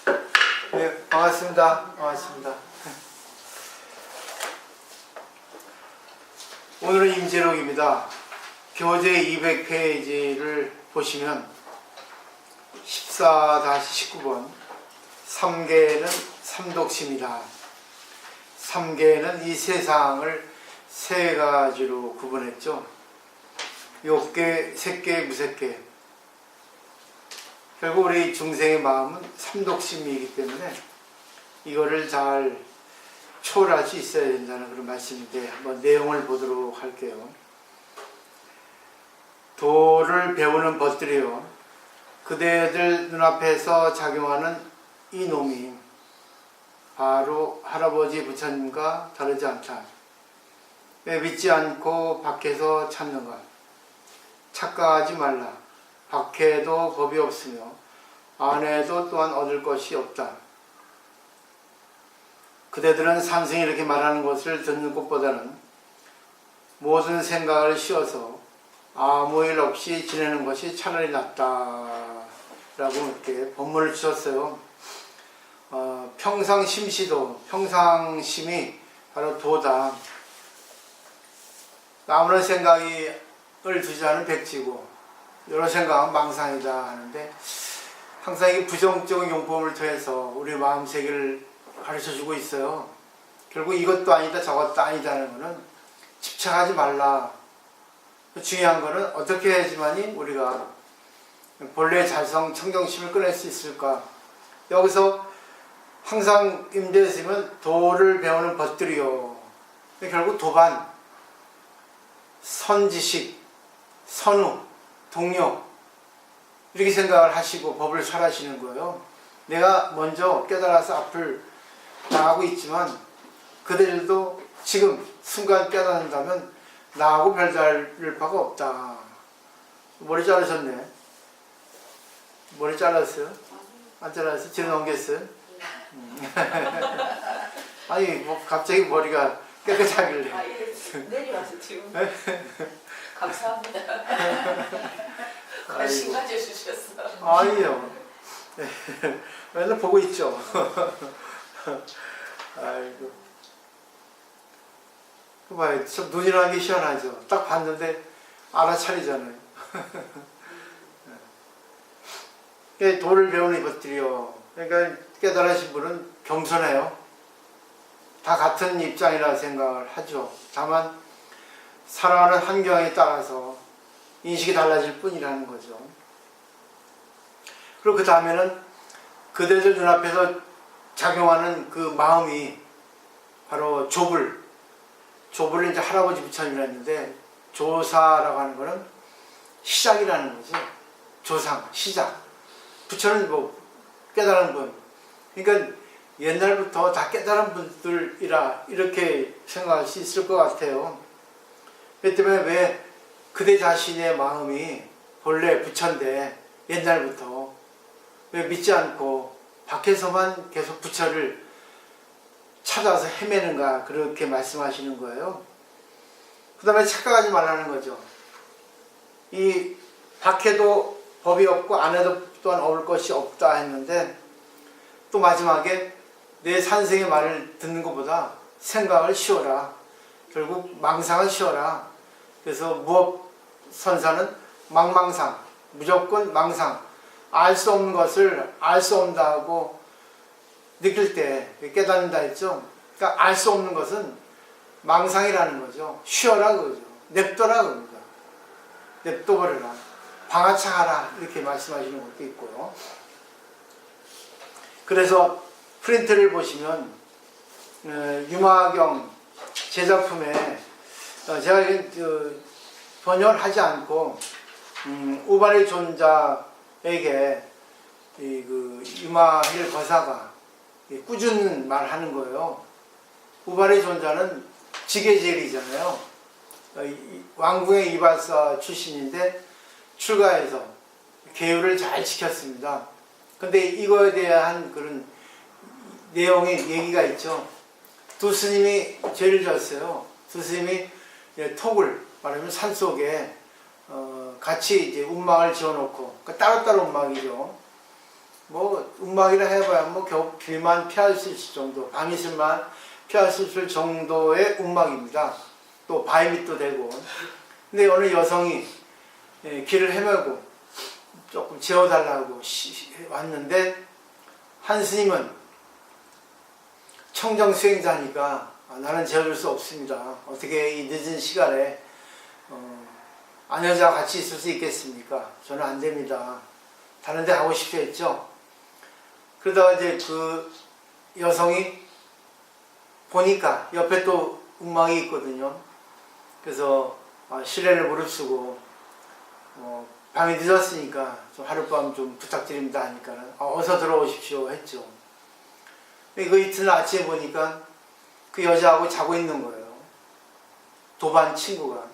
네, 반갑습니다. 반갑습니다. 오늘은 임재록입니다. 교재 200페이지를 보시면 14-19번 3계는 삼독시입니다. 3계는 이 세상을 세 가지로 구분했죠. 욕계, 색계, 무색계. 결국 우리 중생의 마음은 삼독심이기 때문에 이거를 잘 초월할 수 있어야 된다는 그런 말씀인데 한번 내용을 보도록 할게요. 도를 배우는 벗들이요, 그대들 눈앞에서 작용하는 이 놈이 바로 할아버지 부처님과 다르지 않다. 왜 믿지 않고 밖에서 찾는가? 착각하지 말라. 밖에도 법이 없으며 안에도 또한 얻을 것이 없다. 그대들은 삼승이 이렇게 말하는 것을 듣는 것보다는 모든 생각을 씌워서 아무 일 없이 지내는 것이 차라리 낫다 라고 이렇게 법문을 주셨어요. 평상심시도, 평상심이 바로 도다. 아무런 생각을 두지 않은 백지고 여러 생각은 망상이다 하는데, 항상 이 부정적인 용법을 통해서 우리 마음 세계를 가르쳐주고 있어요. 결국 이것도 아니다 저것도 아니다는 것은 집착하지 말라. 중요한 것은 어떻게 해야지만이 우리가 본래 자성 청정심을 꺼낼 수 있을까. 여기서 항상 임대했으면 도를 배우는 벗들이요, 결국 도반, 선지식, 선우, 동료, 이렇게 생각을 하시고 법을 설하시는 거예요. 내가 먼저 깨달아서 앞을 나가고 있지만 그들도 지금 순간 깨닫는다면 나하고 별다를 바가 없다. 머리 자르셨네. 머리 잘랐어요? 안 잘랐어요? 뒤로 넘겼어요? 아니 뭐 갑자기 머리가 깨끗하길래. 내려와서 지금 감사합니다. 관심 가져주셨어. 아니요. 맨날 보고 있죠. 아이고. 그 봐요. 참 눈이라는 게 시원하죠. 딱 봤는데 알아차리잖아요. 도를 배우는 것들이요. 그러니까 깨달으신 분은 겸손해요. 다 같은 입장이라 생각을 하죠. 다만 살아가는 환경에 따라서 인식이 달라질 뿐이라는 거죠. 그리고 그 다음에는 그대들 눈앞에서 작용하는 그 마음이 바로 조불을 이제 할아버지 부처님이라 했는데, 조사라고 하는 거는 시작이라는 거죠. 조상, 시작. 부처는 뭐 깨달은 분. 그러니까 옛날부터 다 깨달은 분들이라 이렇게 생각할 수 있을 것 같아요. 그렇기 때문에 왜 그대 자신의 마음이 본래 부처인데 옛날부터 왜 믿지 않고 밖에서만 계속 부처를 찾아서 헤매는가, 그렇게 말씀하시는 거예요. 그 다음에 착각하지 말라는 거죠. 이 밖에도 법이 없고 안에도 또한 얻을 것이 없다 했는데, 또 마지막에 내 산생의 말을 듣는 것보다 생각을 쉬어라. 결국 망상을 쉬어라. 그래서 무엇선사는 망망상, 무조건 망상, 알 수 없는 것을 알 수 없다고 느낄 때 깨닫는다 했죠. 그러니까 알 수 없는 것은 망상이라는 거죠. 쉬어라 그거죠. 냅둬라 그겁니다. 냅둬버려라. 방아차하라, 이렇게 말씀하시는 것도 있고요. 그래서 프린트를 보시면 유마경 제작품에 제가 번역을 하지 않고 우발의 존자에게 그 유마힐 거사가 꾸준 말하는 거예요. 우발의 존자는 지게제일이잖아요. 왕궁의 이발사 출신인데 출가해서 계율을 잘 지켰습니다. 근데 이거에 대한 그런 내용의 얘기가 있죠. 두 스님이 죄를 졌어요. 두 스님이 톡을 말하면 산속에 같이 이제 운막을 지어놓고, 따로따로 운막이죠. 뭐 움막이라 해봐야 뭐 겨우 비만 피할 수 있을 정도, 밤이슬만 피할 수 있을 정도의 움막입니다. 또 바위밑도 되고. 근데 어느 여성이 길을 헤매고 조금 재워달라고 왔는데, 한 스님은 청정 수행자니까 나는 재워줄 수 없습니다. 어떻게 이 늦은 시간에 아녀자와 같이 있을 수 있겠습니까? 저는 안 됩니다. 다른 데 가고 싶다 했죠. 그러다가 이제 그 여성이 보니까 옆에 또 움막이 있거든요. 그래서 실례를 무릅쓰고 밤이 늦었으니까 좀 하룻밤 좀 부탁드립니다 하니까 어서 들어오십시오 했죠. 그 이튿날 아침에 보니까 그 여자하고 자고 있는 거예요. 도반 친구가.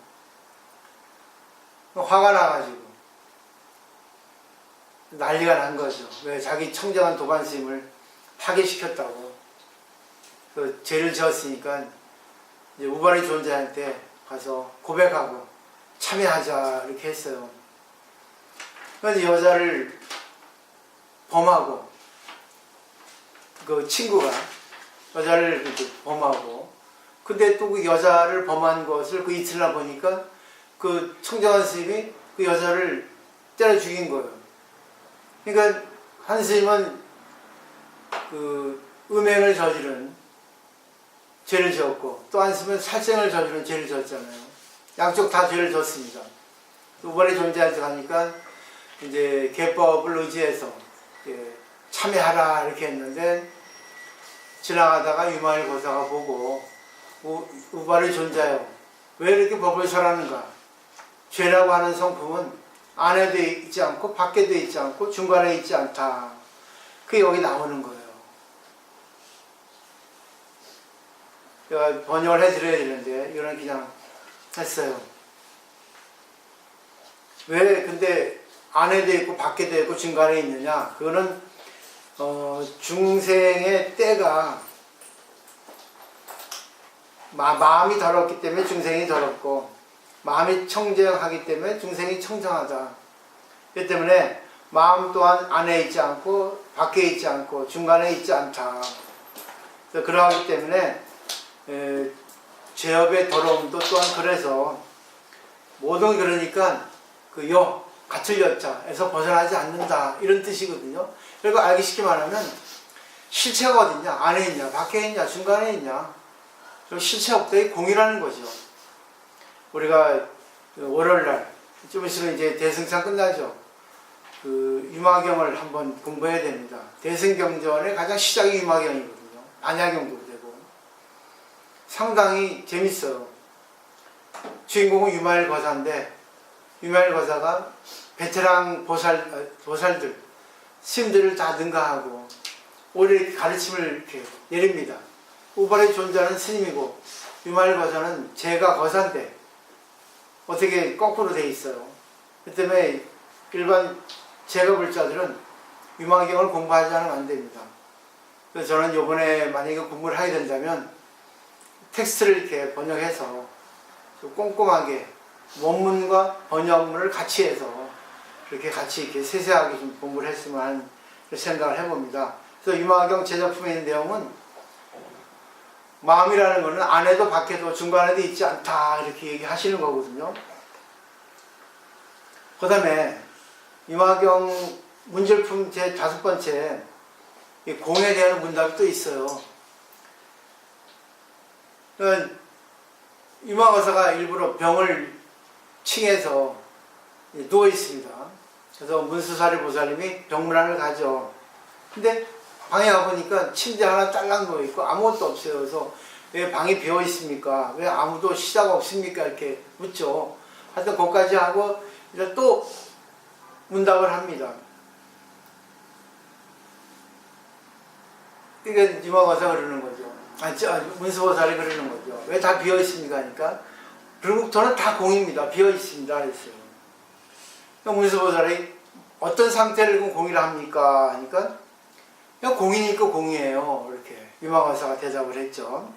화가 나가지고 난리가 난 거죠. 왜 자기 청정한 도반 스님을 파괴시켰다고. 그 죄를 지었으니까 이제 우발의 존재한테 가서 고백하고 참여하자 이렇게 했어요. 그래서 여자를 범하고, 그 친구가 여자를 이렇게 범하고, 근데 또 그 여자를 범한 것을 그 이튿날 보니까 그 청정한 스님이 그 여자를 때려 죽인 거예요. 그러니까 한 스님은 그 음행을 저지른 죄를 지었고, 또 한 스님은 살생을 저지른 죄를 지었잖아요. 양쪽 다 죄를 졌습니다. 우발의 존재한테 가니까 이제 계법을 의지해서 참여하라 이렇게 했는데, 지나가다가 유마일 고사가 보고 우발의 존재요, 왜 이렇게 법을 설하는가? 죄라고 하는 성품은 안에도 있지 않고 밖에도 있지 않고 중간에 있지 않다. 그게 여기 나오는 거예요. 제가 번역을 해드려야 되는데 이거는 그냥 했어요. 왜 근데 안에도 있고 밖에도 있고 중간에 있느냐? 그거는 중생의 때가 마음이 더럽기 때문에 중생이 더럽고, 마음이 청정하기 때문에 중생이 청정하다. 그렇기 때문에 마음 또한 안에 있지 않고 밖에 있지 않고 중간에 있지 않다. 그래서 그러하기 때문에 죄업의 더러움도 또한 그래서 모든, 그러니까 그 같을 여자에서 벗어나지 않는다 이런 뜻이거든요. 그리고 알기 쉽게 말하면 실체가 어딨냐? 안에 있냐? 밖에 있냐? 중간에 있냐? 실체 없다의 공이라는 거죠. 우리가 월요일날 좀 있으면 이제 대승상 끝나죠. 그 유마경을 한번 공부해야 됩니다. 대승경전의 가장 시작이 유마경이거든요. 반야경도 되고 상당히 재밌어요. 주인공은 유마일 거사인데, 유마일 거사가 베테랑 보살들, 스님들을 다 능가하고 오히려 이렇게 가르침을 이렇게 내립니다. 우발의 존재는 스님이고 유마일 거사는 제가 거사인데 어떻게 거꾸로 돼 있어요. 그 때문에 일반 제가 불자들은 유마경을 공부하지 않으면 안 됩니다. 그래서 저는 이번에 만약에 공부를 하게 된다면 텍스트를 이렇게 번역해서 좀 꼼꼼하게 원문과 번역문을 같이 해서 이렇게 같이 이렇게 세세하게 좀 공부를 했으면 하는 생각을 해봅니다. 그래서 유마경 제작품에 있는 내용은 마음이라는 것은 안에도 밖에도 중간에도 있지 않다 이렇게 얘기하시는 거거든요. 그 다음에 유마경 문절품 제 5번째 공에 대한 문답이 또 있어요. 그러니까 유마거사가 일부러 병을 칭해서 누워 있습니다. 그래서 문수사리 보살님이 병문안을 가죠. 근데 방에 가보니까 침대 하나 딸랑 누워있고 아무것도 없어요. 그래서 왜 방이 비어 있습니까? 왜 아무도 시자가 없습니까? 이렇게 묻죠. 하여튼 거기까지 하고 이제 또 문답을 합니다. 이게 유마거사가 그러는 거죠. 문수보살이 그러는 거죠. 왜 다 비어 있습니까? 하니까 불국토는 다 공입니다. 비어 있습니다. 그랬어요. 문수보살이 어떤 상태를 공이라 합니까? 하니까 그냥 공이니까 공이에요. 이렇게 유마거사가 대답을 했죠.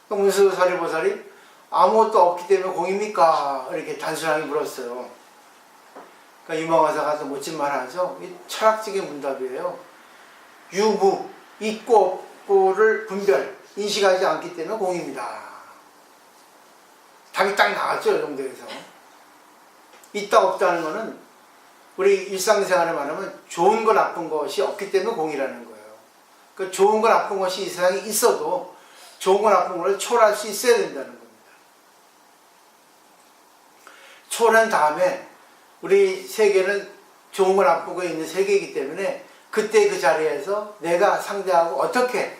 문수보살이 아무것도 없기 때문에 공입니까? 이렇게 단순하게 물었어요. 그러니까 유망화사가 또 멋진 말 하죠. 이 철학적인 문답이에요. 유무, 있고 없고를 분별, 인식하지 않기 때문에 공입니다. 답이 딱 나왔죠. 이 정도에서. 있다 없다는 거는 우리 일상생활에 말하면 좋은 거 나쁜 것이 없기 때문에 공이라는 거예요. 그 좋은 거 나쁜 것이 이 세상에 있어도 좋은 거 나쁜 걸 초월할 수 있어야 된다는 겁니다. 초월한 다음에 우리 세계는 좋은 거 나쁜 거 있는 세계이기 때문에 그때 그 자리에서 내가 상대하고 어떻게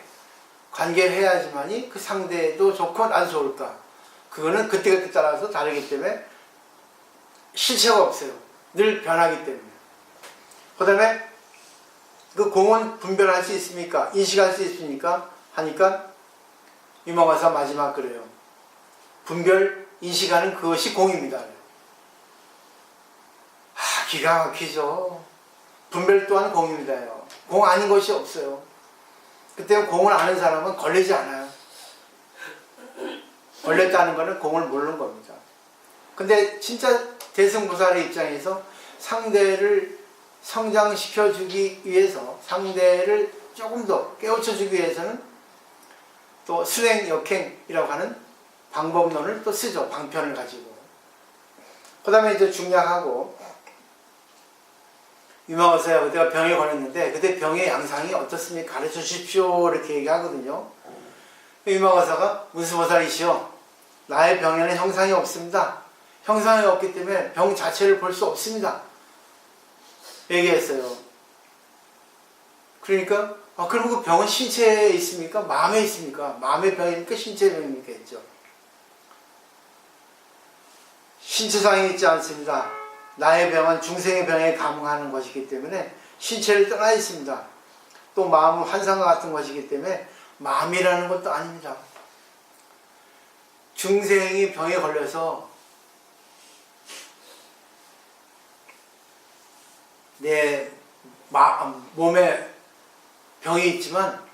관계를 해야지만이 그 상대도 좋고 나도 좋을까. 그거는 그때그때 따라서 다르기 때문에 실체가 없어요. 늘 변하기 때문에. 그 다음에 그 공은 분별할 수 있습니까? 인식할 수 있습니까? 하니까 유망화사 마지막 그래요. 분별, 인식하는 그것이 공입니다. 기가 막히죠. 분별 또한 공입니다요. 공 아닌 것이 없어요. 그때 공을 아는 사람은 걸리지 않아요. 걸렸다는 것은 공을 모르는 겁니다. 근데 진짜 대승보살의 입장에서 상대를 성장시켜주기 위해서, 상대를 조금 더 깨우쳐주기 위해서는 또 수행, 역행이라고 하는 방법론을 또 쓰죠. 방편을 가지고. 그 다음에 이제 중약하고, 유망화사야 그때가 병에 걸렸는데 그때 병의 양상이 어떻습니까? 가르쳐 주십시오. 이렇게 얘기하거든요. 유망화사가 문수보살이시여, 나의 병에는 형상이 없습니다. 형상이 없기 때문에 병 자체를 볼 수 없습니다. 얘기했어요. 그러니까 그럼 그 병은 신체에 있습니까? 마음에 있습니까? 마음의 병입니까? 신체의 병입니까? 했죠. 신체상이 있지 않습니다. 나의 병은 중생의 병에 감응하는 것이기 때문에 신체를 떠나 있습니다. 또 마음은 환상과 같은 것이기 때문에 마음이라는 것도 아닙니다. 중생이 병에 걸려서 내 몸에 병이 있지만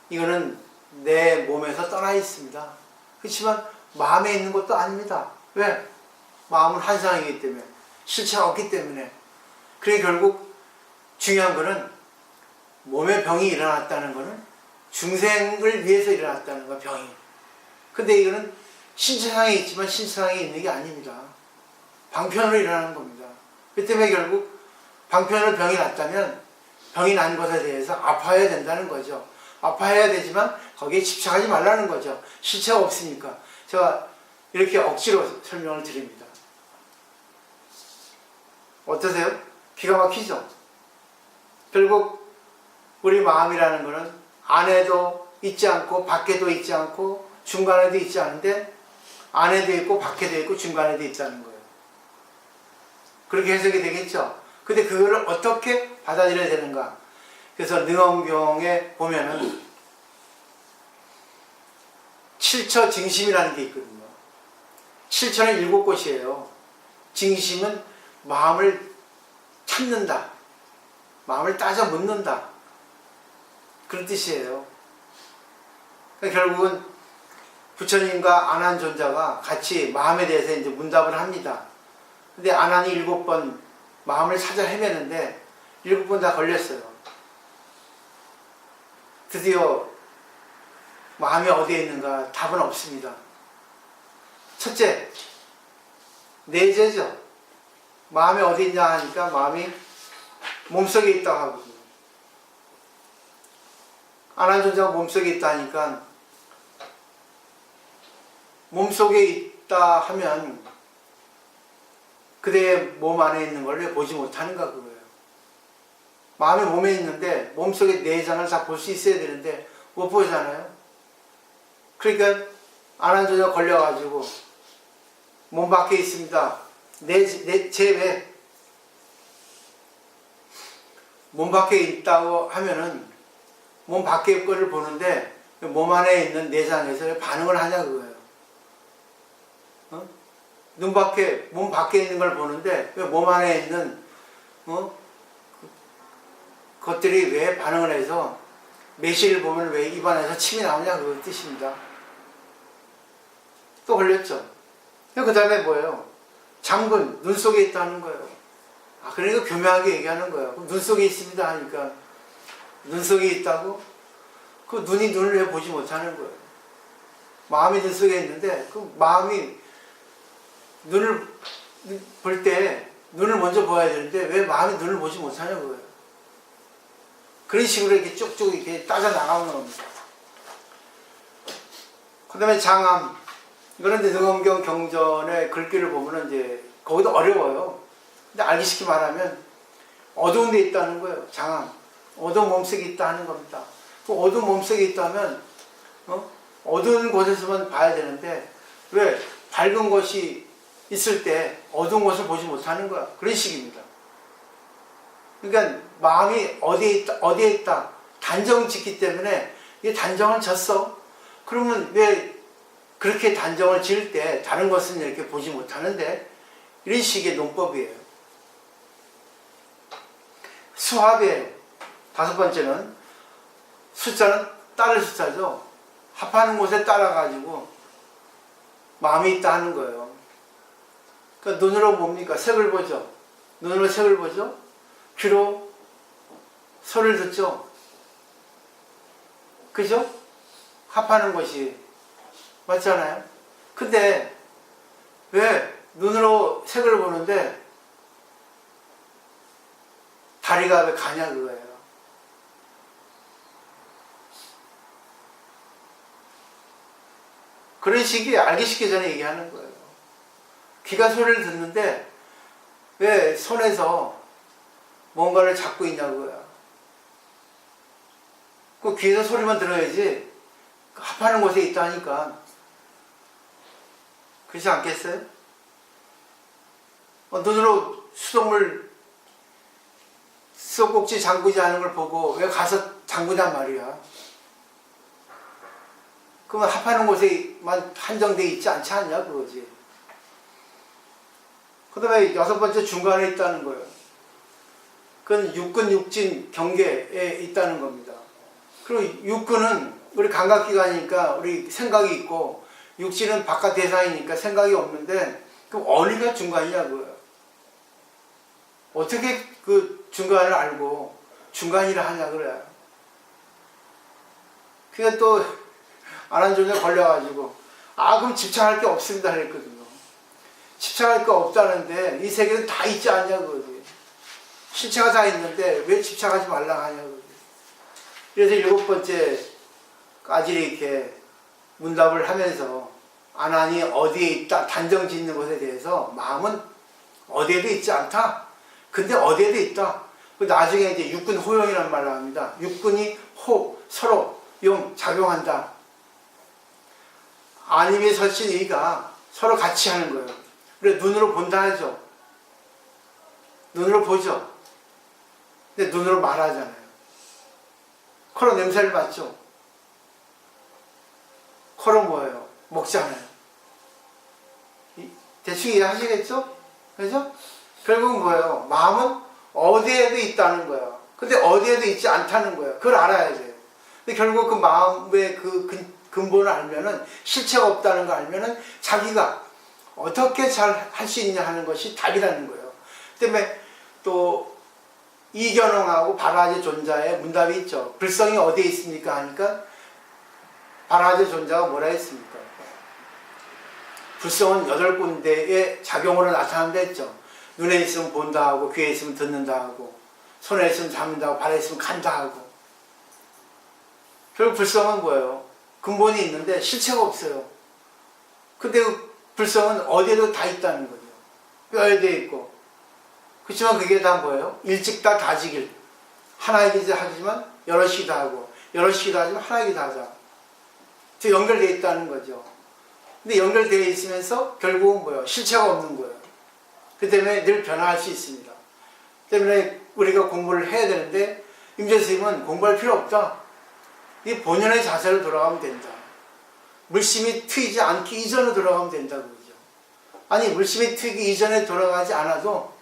이거는 내 몸에서 떠나 있습니다. 그렇지만 마음에 있는 것도 아닙니다. 왜? 마음은 환상이기 때문에, 실체가 없기 때문에. 그래 결국 중요한 거는 몸에 병이 일어났다는 거는 중생을 위해서 일어났다는 거야, 병이. 근데 이거는 신체상에 있지만 신체상에 있는 게 아닙니다. 방편으로 일어나는 겁니다. 그 때문에 결국 방편으로 병이 났다면 병이 난 것에 대해서 아파해야 된다는 거죠. 아파해야 되지만 거기에 집착하지 말라는 거죠. 실체가 없으니까. 제가 이렇게 억지로 설명을 드립니다. 어떠세요? 기가 막히죠? 결국 우리 마음이라는 것은 안에도 있지 않고 밖에도 있지 않고 중간에도 있지 않은데 안에도 있고 밖에도 있고 중간에도 있다는 거예요. 그렇게 해석이 되겠죠? 근데 그거를 어떻게 받아들여야 되는가? 그래서 능엄경에 보면은 칠처 증심이라는 게 있거든요. 칠처는 7곳이에요. 증심은 마음을 찾는다. 마음을 따져 묻는다. 그런 뜻이에요. 그러니까 결국은 부처님과 아난존자가 같이 마음에 대해서 이제 문답을 합니다. 근데 아난이 7번 마음을 찾아 헤매는데 7번 다 걸렸어요. 드디어 마음이 어디에 있는가 답은 없습니다. 첫째, 내재죠. 마음이 어디 있냐 하니까 마음이 몸속에 있다고 하거든요. 아난존자가 몸속에 있다 하니까 몸속에 있다 하면 그대의 몸 안에 있는 걸 보지 못하는가 그거예요. 마음이 몸에 있는데 몸속에 내장을 다 볼 수 있어야 되는데 못 보잖아요. 그러니까 아난존자가 걸려가지고 몸 밖에 있습니다. 제 몸 밖에 있다고 하면은 몸 밖의 거를 보는데 몸 안에 있는 내장에서 반응을 하냐 그거예요. 눈 밖에, 몸 밖에 있는 걸 보는데 왜 몸 안에 있는 것들이 왜 반응을 해서 매실을 보면 왜 입안에서 침이 나오냐 그 뜻입니다. 또 걸렸죠. 그 다음에 뭐예요? 장군 눈 속에 있다는 거예요. 아, 그러니까 교묘하게 얘기하는 거예요. 그럼 눈 속에 있습니다 하니까 눈 속에 있다고? 그 눈이 눈을 왜 보지 못하는 거예요? 마음이 눈 속에 있는데 그 마음이 눈을 볼 때 눈을 먼저 봐야 되는데 왜 마음이 눈을 보지 못하는 거예요? 그런 식으로 이렇게 쭉쭉 이렇게 따져 나가는 겁니다. 그 다음에 장암. 이거는 이제 능엄경 경전의 글귀를 보면은 이제 거기도 어려워요. 근데 알기 쉽게 말하면 어두운 데 있다는 거예요. 장암. 어두운 몸속에 있다 하는 겁니다. 그 어두운 몸속에 있다면 어두운 곳에서만 봐야 되는데 왜 밝은 곳이 있을 때 어두운 곳을 보지 못하는 거야. 그런 식입니다. 그러니까 마음이 어디에 있다. 단정 짓기 때문에 이 단정을 졌어. 그러면 왜 그렇게 단정을 지을 때 다른 것은 이렇게 보지 못하는데 이런 식의 논법이에요. 수합이에요. 다섯 번째는 숫자는 따를 숫자죠. 합하는 곳에 따라가지고 마음이 있다 하는 거예요. 그러니까 눈으로 뭡니까? 색을 보죠. 눈으로 색을 보죠. 귀로 소리를 듣죠. 그죠? 합하는 것이 맞잖아요. 근데 왜 눈으로 색을 보는데 다리가 왜 가냐 그거예요. 그런 식이 알기 쉽게 전에 얘기하는 거예요. 귀가 소리를 듣는데 왜 손에서 뭔가를 잡고 있냐고요. 그 귀에서 소리만 들어야지 합하는 곳에 있다니까. 그렇지 않겠어요? 눈으로 수돗물 수도꼭지 잠그지 않은 걸 보고 왜 가서 잠그단 말이야. 그러면 합하는 곳에만 한정되어 있지 않지 않냐 그거지. 그 다음에 여섯 번째 중간에 있다는 거예요. 그건 육근 육진 경계에 있다는 겁니다. 그리고 육근은 우리 감각기관이니까 우리 생각이 있고 육진은 바깥 대상이니까 생각이 없는데 그럼 어디가 중간이냐고요. 어떻게 그 중간을 알고 중간이라 하냐 그래요. 그게 또 안한존에 걸려가지고 그럼 집착할 게 없습니다 그랬거든요. 집착할 게 없다는데 이 세계는 다 있지 않냐 그거지. 실체가 다 있는데 왜 집착하지 말라 하냐 그거지. 그래서 일곱 번째까지 이렇게 문답을 하면서 안한이 어디에 있다 단정 짓는 것에 대해서 마음은 어디에도 있지 않다. 근데 어디에도 있다. 나중에 이제 육근 호용이라는 말을 합니다. 육근이 서로 작용한다. 아님이 설신 이가 서로 같이 하는 거예요. 그래 눈으로 본다 하죠. 눈으로 보죠. 근데 눈으로 말하잖아요. 코로 냄새를 맡죠. 코로 뭐예요? 먹잖아요. 대충 이해하시겠죠? 그죠? 결국은 뭐예요? 마음은 어디에도 있다는 거예요. 근데 어디에도 있지 않다는 거예요. 그걸 알아야 돼요. 근데 결국 그 마음의 그 근본을 알면은 실체가 없다는 거 알면은 자기가 어떻게 잘 할 수 있냐 하는 것이 답이라는 거예요. 그 때문에 또 이견홍하고 바라제 존자의 문답이 있죠. 불성이 어디에 있습니까? 하니까 바라제 존자가 뭐라 했습니까? 불성은 8군데의 작용으로 나타난다 했죠. 눈에 있으면 본다 하고 귀에 있으면 듣는다 하고 손에 있으면 잡는다 하고 발에 있으면 간다 하고. 결국 불성은 뭐예요? 근본이 있는데 실체가 없어요. 근데 그 불성은 어디에도 다 있다는 거죠. 뼈에도 있고. 그렇지만 그게 다 뭐예요? 일찍다 다지길. 하나이기도 하지만 여럿이기도 하고 여럿이기도 하지만 하나이기도 하자. 연결되어 있다는 거죠. 근데 연결되어 있으면서 결국은 뭐예요? 실체가 없는 거예요. 그 때문에 늘 변화할 수 있습니다. 때문에 우리가 공부를 해야 되는데 임재 스님은 공부할 필요 없다. 이 본연의 자세로 돌아가면 된다. 물심이 트이지 않기 이전으로 돌아가면 된다고 그러죠. 아니 물심이 트이기 이전에 돌아가지 않아도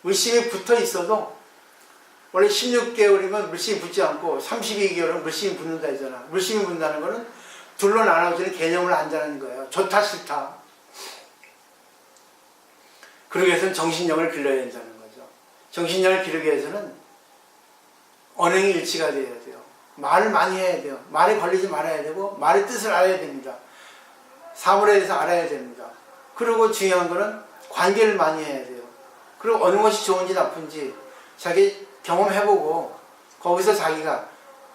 물심이 붙어 있어도 원래 16개월이면 물심이 붙지 않고 32개월은 물심이 붙는다 했잖아. 물심이 붙는다는 거는 둘로 나눠지는 개념을 안다는 거예요. 좋다 싫다. 그러기 위해서는 정신력을 길러야 된다는 거죠. 정신력을 기르기 위해서는 언행이 일치가 돼야 돼요. 말을 많이 해야 돼요. 말에 걸리지 말아야 되고 말의 뜻을 알아야 됩니다. 사물에 대해서 알아야 됩니다. 그리고 중요한 거는 관계를 많이 해야 돼요. 그리고 어느 것이 좋은지 나쁜지 자기 경험해보고 거기서 자기가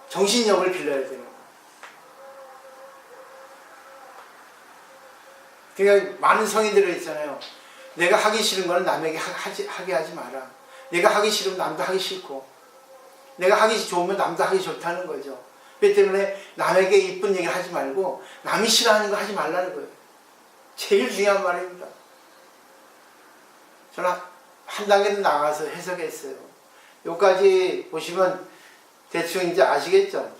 정신력을 길러야 되는 거예요. 그러니까 많은 성이 들어있잖아요. 내가 하기 싫은 거는 남에게 하게 하지 마라. 내가 하기 싫으면 남도 하기 싫고 내가 하기 좋으면 남도 하기 좋다는 거죠. 그렇기 때문에 남에게 이쁜 얘기를 하지 말고 남이 싫어하는 거 하지 말라는 거예요. 제일 중요한 말입니다. 저는 한 단계 더 나가서 해석했어요. 여기까지 보시면 대충 이제 아시겠죠?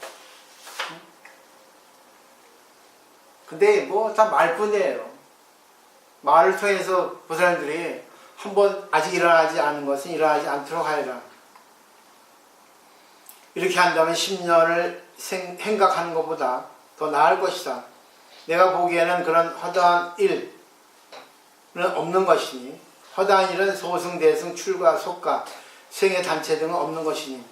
근데 뭐 다 말뿐이에요. 말을 통해서 그 사람들이 한번 아직 일어나지 않은 것은 일어나지 않도록 하여라. 이렇게 한다면 10년을 생각하는 것보다 더 나을 것이다. 내가 보기에는 그런 허다한 일은 없는 것이니 허다한 일은 소승, 대승, 출가, 속가, 생애 단체 등은 없는 것이니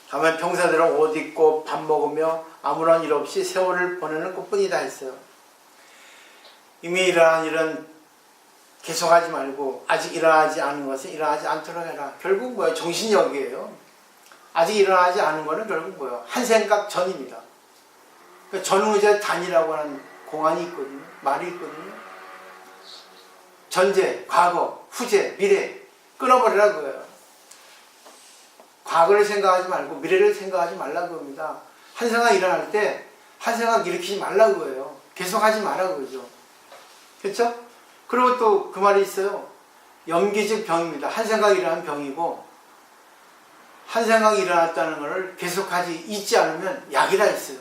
다만 평소대로 옷 입고 밥 먹으며 아무런 일 없이 세월을 보내는 것뿐이다 했어요. 이미 일어난 일은 계속하지 말고 아직 일어나지 않은 것은 일어나지 않도록 해라. 결국 뭐예요? 정신력이에요. 아직 일어나지 않은 것은 결국 뭐예요? 한 생각 전입니다. 그러니까 전후제 단이라고 하는 공안이 있거든요. 말이 있거든요. 전제, 과거, 후제, 미래 끊어버리라 그거예요. 과거를 생각하지 말고 미래를 생각하지 말라고 합니다. 한 생각 일어날 때 한 생각 일으키지 말라고 해요. 계속하지 말라고 그러죠. 그렇죠? 그리고 또 그 말이 있어요. 염기즉 병입니다. 한 생각이 일어나면 병이고 한 생각이 일어났다는 것을 계속하지 잊지 않으면 약이라 했어요.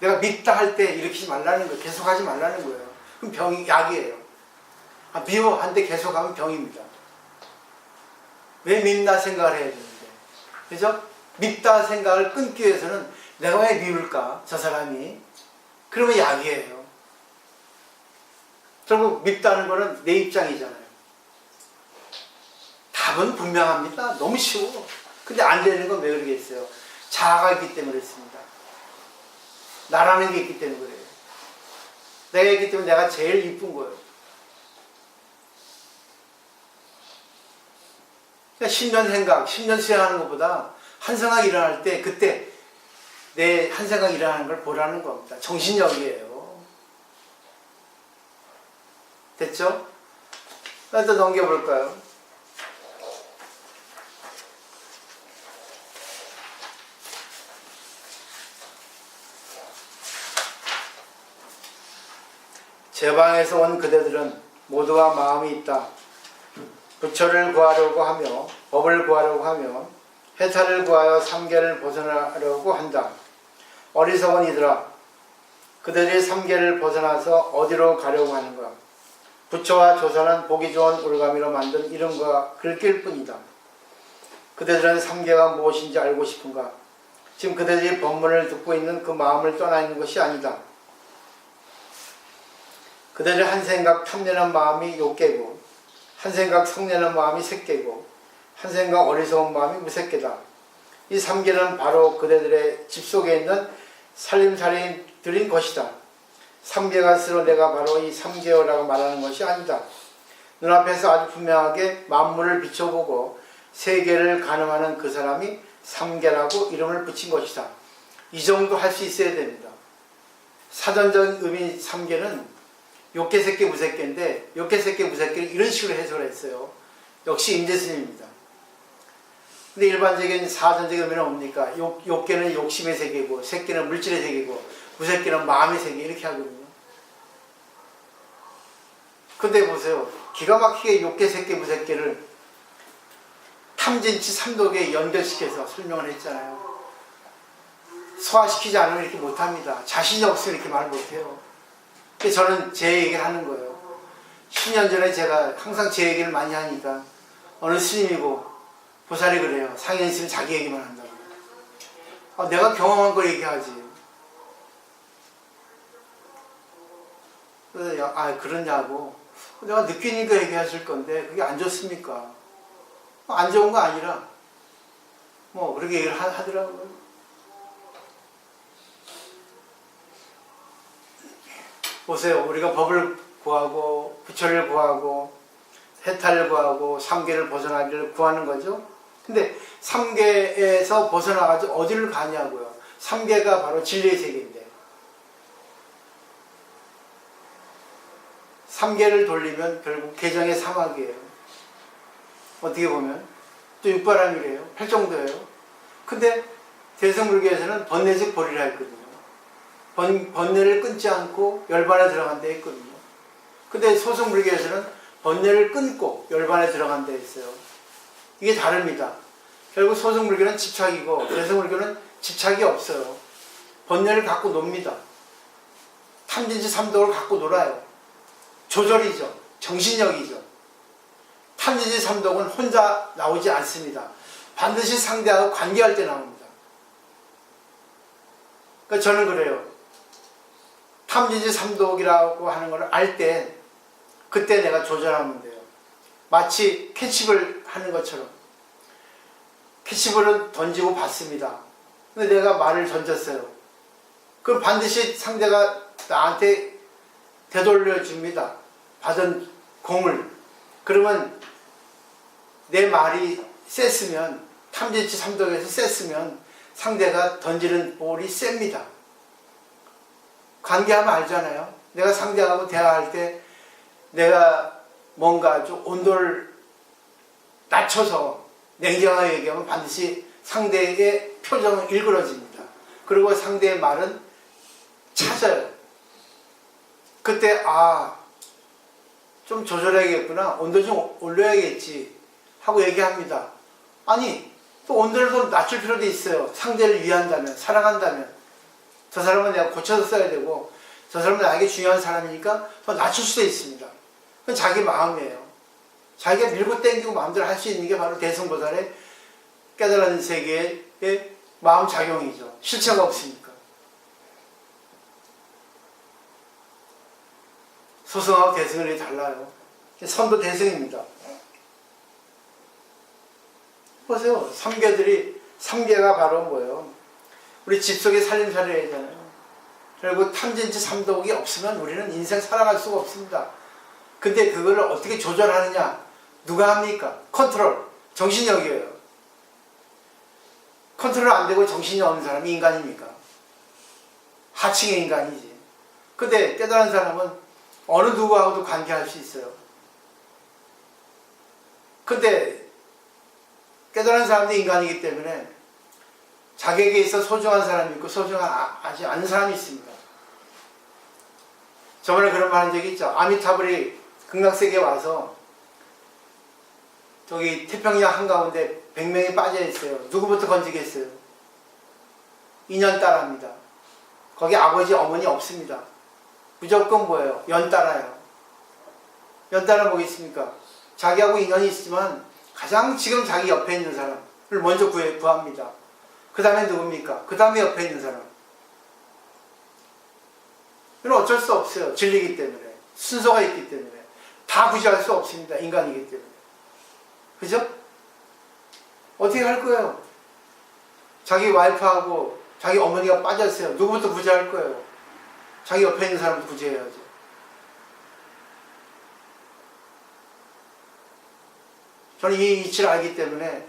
내가 밉다 할 때 일으키지 말라는 거예요. 계속하지 말라는 거예요. 그럼 병이 약이에요. 미워 한데 계속하면 병입니다. 왜 밉다 생각을 해야 되는데. 그죠? 밉다 생각을 끊기 위해서는 내가 왜 미울까? 저 사람이. 그러면 약이에요. 결국 밉다는 거는 내 입장이잖아요. 답은 분명합니다. 너무 쉬워. 근데 안 되는 건 왜 그러겠어요? 자아가 있기 때문에 그렇습니다. 나라는 게 있기 때문에 그래요. 내가 있기 때문에 내가 제일 이쁜 거예요. 그러니까 10년 생각, 10년 수행하는 것보다 한 생각 일어날 때 그때 내 한 생각 일어나는 걸 보라는 겁니다. 정신력이에요. 됐죠? 하나 더 넘겨볼까요? 제 방에서 온 그대들은 모두가 마음이 있다. 부처를 구하려고 하며 법을 구하려고 하며 해탈을 구하여 삼계를 벗어나려고 한다. 어리석은 이들아, 그들이 삼계를 벗어나서 어디로 가려고 하는가? 부처와 조사는 보기 좋은 올가미로 만든 이름과 글귀일 뿐이다. 그대들은 삼계가 무엇인지 알고 싶은가? 지금 그대들이 법문을 듣고 있는 그 마음을 떠나 있는 것이 아니다. 그대들 한 생각 탐내는 마음이 욕개고 한 생각 성내는 마음이 색개고 한 생각 어리석은 마음이 무색개다. 이 삼계는 바로 그대들의 집 속에 있는 살림살이들인 것이다. 삼계가 스스로 내가 바로 이 삼계어라고 말하는 것이 아니다. 눈앞에서 아주 분명하게 만물을 비춰보고 세계를 가늠하는 그 사람이 삼계라고 이름을 붙인 것이다. 이 정도 할 수 있어야 됩니다. 사전적인 의미 삼계는 욕계, 색계, 무색계인데 욕계, 색계, 무색계를 이런 식으로 해석을 했어요. 역시 임재스님입니다. 근데 일반적인 사전적인 의미는 뭡니까? 욕계는 욕심의 세계고 색계는 물질의 세계고 무색계는 마음의 세계 이렇게 하거든요. 근데 보세요. 기가 막히게 욕계, 색계, 무색계를 탐진치 삼독에 연결시켜서 설명을 했잖아요. 소화시키지 않으면 이렇게 못합니다. 자신이 없으면 이렇게 말 못해요. 그래서 저는 제 얘기를 하는 거예요. 10년 전에 제가 항상 제 얘기를 많이 하니까 어느 스님이고 보살이 그래요. 상현 스님 자기 얘기만 한다고. 내가 경험한 걸 얘기하지. 그래서 그러냐고. 내가 느끼니까 얘기하실 건데 그게 안 좋습니까? 안 좋은 거 아니라 뭐 그렇게 얘기를 하더라고요. 보세요. 우리가 법을 구하고 부처를 구하고 해탈을 구하고 삼계를 벗어나기를 구하는 거죠. 근데 삼계에서 벗어나가지고 어디를 가냐고요. 삼계가 바로 진리의 세계인데 삼계를 돌리면 결국 개정의 사막이에요. 어떻게 보면 또 육바람이래요. 팔정도예요. 근데 대승불교에서는 번뇌즉 보리라 했거든요. 번뇌를 끊지 않고 열반에 들어간다 했거든요. 근데 소승불교에서는 번뇌를 끊고 열반에 들어간다 했어요. 이게 다릅니다. 결국 소승불교는 집착이고 대승불교는 집착이 없어요. 번뇌를 갖고 놉니다. 탐진치 삼독을 갖고 놀아요. 조절이죠. 정신력이죠. 탐진치 삼독은 혼자 나오지 않습니다. 반드시 상대하고 관계할 때 나옵니다. 그러니까 저는 그래요. 탐진치 삼독이라고 하는 걸 알 때 그때 내가 조절하면 돼요. 마치 캐치볼 하는 것처럼. 캐치볼은 던지고 받습니다. 근데 내가 말을 던졌어요. 그럼 반드시 상대가 나한테 되돌려 줍니다. 받은 공을. 그러면 내 말이 셌으면, 탐진치 삼독에서 셌으면 상대가 던지는 볼이 셉니다. 관계하면 알잖아요. 내가 상대하고 대화할 때 내가 뭔가 좀 온도를 낮춰서 냉정하게 얘기하면 반드시 상대의 표정은 일그러집니다. 그리고 상대의 말은 찾아요. 그때 좀 조절해야겠구나. 온도 좀 올려야겠지 하고 얘기합니다. 아니 또 온도를 더 낮출 필요도 있어요. 상대를 위한다면, 사랑한다면. 저 사람은 내가 고쳐서 써야 되고 저 사람은 나에게 중요한 사람이니까 더 낮출 수도 있습니다. 그건 자기 마음이에요. 자기가 밀고 땡기고 마음대로 할 수 있는 게 바로 대승보살의 깨달은 세계의 마음 작용이죠. 실체가 없으니까. 소승하고 대승이 달라요. 선도 대승입니다. 보세요. 삼계가 바로 뭐예요? 우리 집 속에 살림살이를 해야 되잖아요. 결국 탐진치 삼독이 없으면 우리는 인생 살아갈 수가 없습니다. 근데 그거를 어떻게 조절하느냐? 누가 합니까? 컨트롤. 정신력이에요. 컨트롤 안 되고 정신이 없는 사람이 인간입니까? 하층의 인간이지. 근데 깨달은 사람은 어느 누구하고도 관계할 수 있어요. 근데 깨달은 사람도 인간이기 때문에 자기에게 있어 소중한 사람이 있고 소중하지 않은 사람이 있습니다. 저번에 그런 말 한 적이 있죠. 아미타불이 극락세계에 와서 저기 태평양 한가운데 100명이 빠져있어요. 누구부터 건지겠어요? 인연 따라합니다. 거기 아버지 어머니 없습니다. 무조건 뭐예요? 연 따라요. 연 따라 뭐겠습니까? 자기하고 인연이 있지만 가장 지금 자기 옆에 있는 사람을 먼저 구합니다. 그 다음에 누굽니까? 그 다음에 옆에 있는 사람. 이건 어쩔 수 없어요. 진리이기 때문에. 순서가 있기 때문에. 다 구제할 수 없습니다. 인간이기 때문에. 그죠? 어떻게 할 거예요? 자기 와이프하고 자기 어머니가 빠졌어요. 누구부터 구제할 거예요? 자기 옆에 있는 사람부터 구제해야죠. 저는 이 이치를 알기 때문에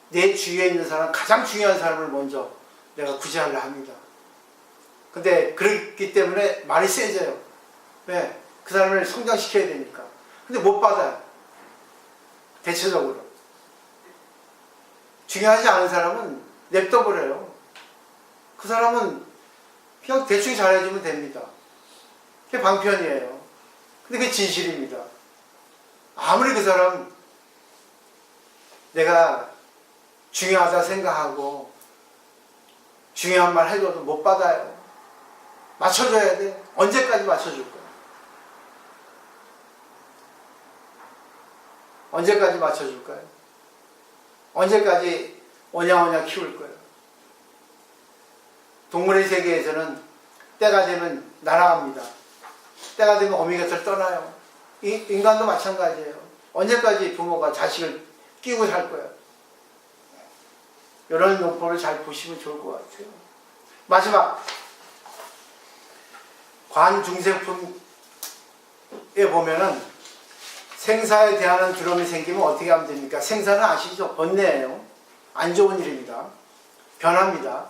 내 주위에 있는 사람, 가장 중요한 사람을 먼저 내가 구제하려 합니다. 근데 그렇기 때문에 말이 세져요. 왜? 그 사람을 성장시켜야 되니까. 근데 못 받아요. 대체적으로. 중요하지 않은 사람은 냅둬버려요. 그 사람은 그냥 대충 잘해주면 됩니다. 그게 방편이에요. 근데 그게 진실입니다. 아무리 그 사람 내가 중요하다 생각하고 중요한 말 해줘도 못 받아요. 맞춰줘야 돼. 언제까지 맞춰줄 거야? 언제까지 맞춰줄까요? 언제까지 오냐오냐 키울 거예요? 동물의 세계에서는 때가 되면 날아갑니다. 때가 되면 어미 곁을 떠나요. 인간도 마찬가지예요. 언제까지 부모가 자식을 끼고 살 거야. 이런 노포를 잘 보시면 좋을 것 같아요. 마지막 관중생품에 보면은 생사에 대한 두려움이 생기면 어떻게 하면 됩니까? 생사는 아시죠? 번뇌예요. 안 좋은 일입니다. 변합니다.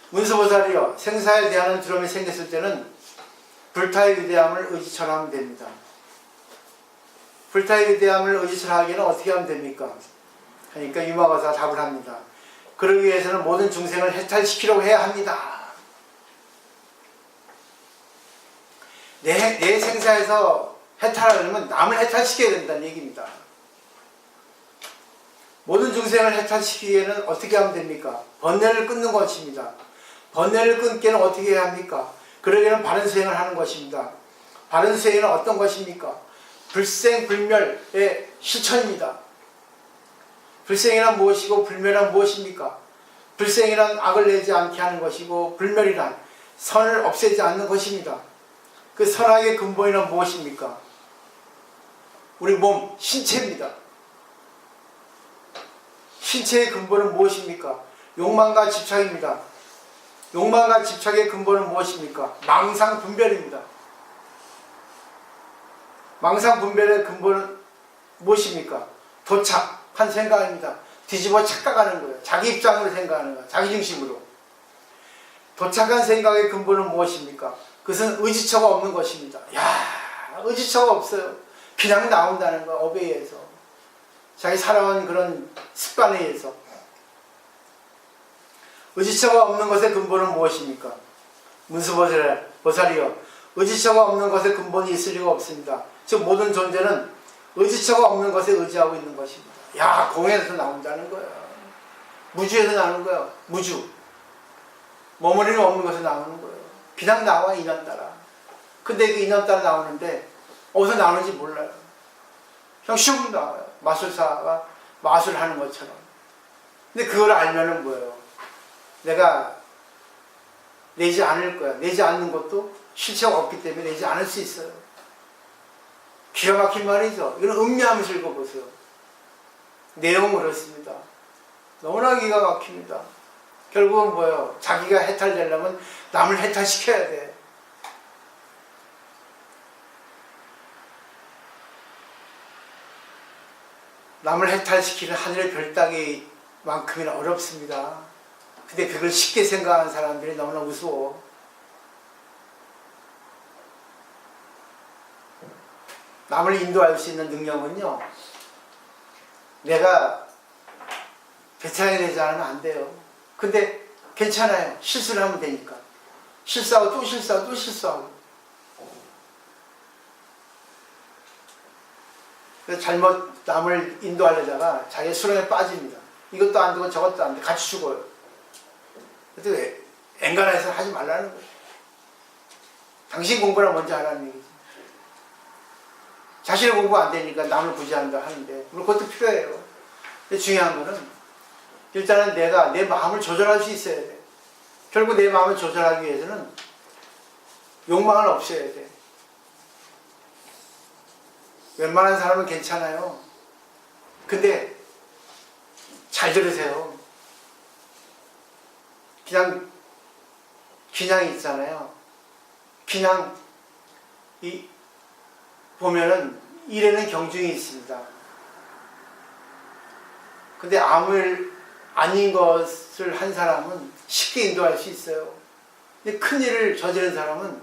문수보살이요, 생사에 대한 두려움이 생겼을 때는 불타의 위대함을 의지철하면 됩니다. 불타의 위대함을 의지철하기는 어떻게 하면 됩니까? 그러니까 유마가사 답을 합니다. 그러기 위해서는 모든 중생을 해탈시키려고 해야 합니다. 내 생사에서 해탈하려면 남을 해탈시켜야 된다는 얘기입니다. 모든 중생을 해탈시키기에는 어떻게 하면 됩니까? 번뇌를 끊는 것입니다. 번뇌를 끊기에는 어떻게 해야 합니까? 그러기에는 바른 수행을 하는 것입니다. 바른 수행은 어떤 것입니까? 불생불멸의 실천입니다. 불생이란 무엇이고 불멸이란 무엇입니까? 불생이란 악을 내지 않게 하는 것이고 불멸이란 선을 없애지 않는 것입니다. 그 선악의 근본이란 무엇입니까? 우리 몸, 신체입니다. 신체의 근본은 무엇입니까? 욕망과 집착입니다. 욕망과 집착의 근본은 무엇입니까? 망상분별입니다. 망상분별의 근본은 무엇입니까? 도착한 생각입니다. 뒤집어 착각하는 거예요. 자기 입장으로 생각하는 거예요. 자기 중심으로. 도착한 생각의 근본은 무엇입니까? 그것은 의지처가 없는 것입니다. 의지처가 없어요. 그냥 나온다는 거, 업에 의해서. 자기 살아온 그런 습관에 의해서. 의지처가 없는 것의 근본은 무엇입니까? 문수보살이요, 의지처가 없는 것의 근본이 있을 리가 없습니다. 즉 모든 존재는 의지처가 없는 것에 의지하고 있는 것입니다. 공에서 나온다는 거야. 무주에서 나오는 거야. 무주. 머무리는 없는 것에서 나오는 거예요. 그냥 나와, 인연 따라. 근데 그 인연 따라 나오는데 어디서 나오는지 몰라요. 그냥 슉 나와요. 마술사가 마술하는 것처럼. 근데 그걸 알면은 뭐예요? 내가 내지 않을 거야. 내지 않는 것도 실체가 없기 때문에 내지 않을 수 있어요. 기가 막힌 말이죠. 이건 음미하면서 읽어보세요. 내용은 그렇습니다. 너무나 기가 막힙니다. 결국은 뭐예요? 자기가 해탈되려면 남을 해탈시켜야 돼. 남을 해탈시키는 하늘의 별 따기만큼이나 어렵습니다. 근데 그걸 쉽게 생각하는 사람들이 너무나 무서워. 남을 인도할 수 있는 능력은요, 내가 배짱이 되지 않으면 안 돼요. 근데 괜찮아요. 실수를 하면 되니까. 실수하고 또 실수하고 또 실수하고. 그래서 잘못 남을 인도하려다가 자기 수렁에 빠집니다. 이것도 안 되고 저것도 안 돼. 같이 죽어요. 그래서 엔간해서 하지 말라는 거예요. 당신 공부를 먼저 하라는 얘기지. 자신의 공부 안 되니까 남을 구제한다 하는데, 물론 그것도 필요해요. 근데 중요한 거는 일단은 내가 내 마음을 조절할 수 있어야 돼. 결국 내 마음을 조절하기 위해서는 욕망을 없애야 돼. 웬만한 사람은 괜찮아요. 근데 잘 들으세요. 그냥 있잖아요. 그냥 보면은 일에는 경중이 있습니다. 근데 아무 일 아닌 것을 한 사람은 쉽게 인도할 수 있어요. 근데 큰 일을 저지른 사람은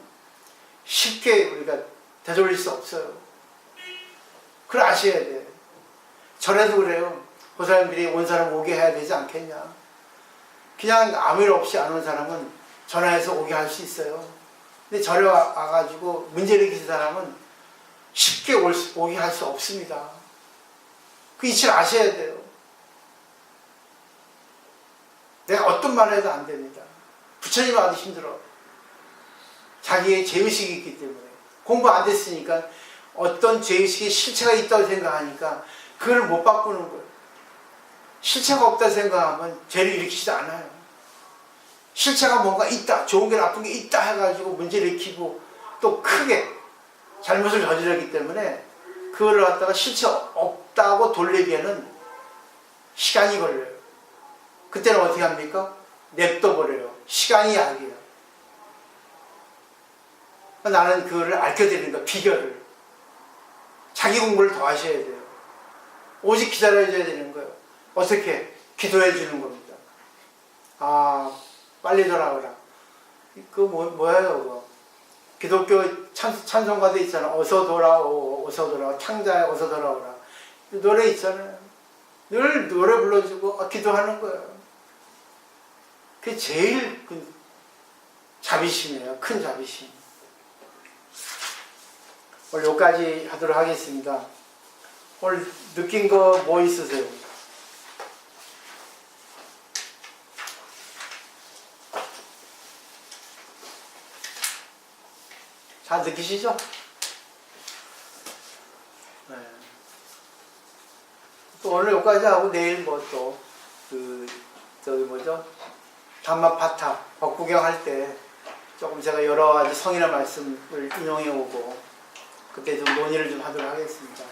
쉽게 우리가 되돌릴 수 없어요. 그걸 아셔야 돼요. 전에도 그래요. 그 사람들이 온 사람 오게 해야 되지 않겠냐. 그냥 아무 일 없이 안 온 사람은 전화해서 오게 할 수 있어요. 근데 절에 와가지고 문제를 일으킨 사람은 쉽게 오게 할 수 없습니다. 그 이치를 아셔야 돼요. 내가 어떤 말을 해도 안 됩니다. 부처님 와도 힘들어. 자기의 죄의식이 있기 때문에. 공부 안 됐으니까 어떤 죄의식이 실체가 있다고 생각하니까 그걸 못 바꾸는 거예요. 실체가 없다고 생각하면 죄를 일으키지도 않아요. 실체가 뭔가 있다, 좋은 게 나쁜 게 있다 해가지고 문제를 일으키고 또 크게 잘못을 저질렀기 때문에 그거를 갖다가 실체 없다고 돌리기에는 시간이 걸려요. 그때는 어떻게 합니까? 냅둬버려요. 시간이 약이에요. 나는 그거를 알려드리는 거야, 비결을. 자기 공부를 더 하셔야 돼요. 오직 기다려줘야 되는 거예요. 어떻게? 기도해 주는 겁니다. 아, 빨리 돌아오라. 그거 뭐예요, 그거? 기독교 찬송가도 있잖아. 어서 돌아오, 어서 돌아오. 창자야, 어서 돌아오라. 노래 있잖아요. 늘 노래 불러주고 기도하는 거예요. 그게 제일 자비심이에요. 큰 자비심. 오늘 여기까지 하도록 하겠습니다. 오늘 느낀 거 뭐 있으세요? 잘 느끼시죠? 네. 또 오늘 여기까지 하고 내일 저기 뭐죠? 담마파타 법구경할 때 조금 제가 여러 가지 성인의 말씀을 인용해 오고 그때 좀 논의를 좀 하도록 하겠습니다.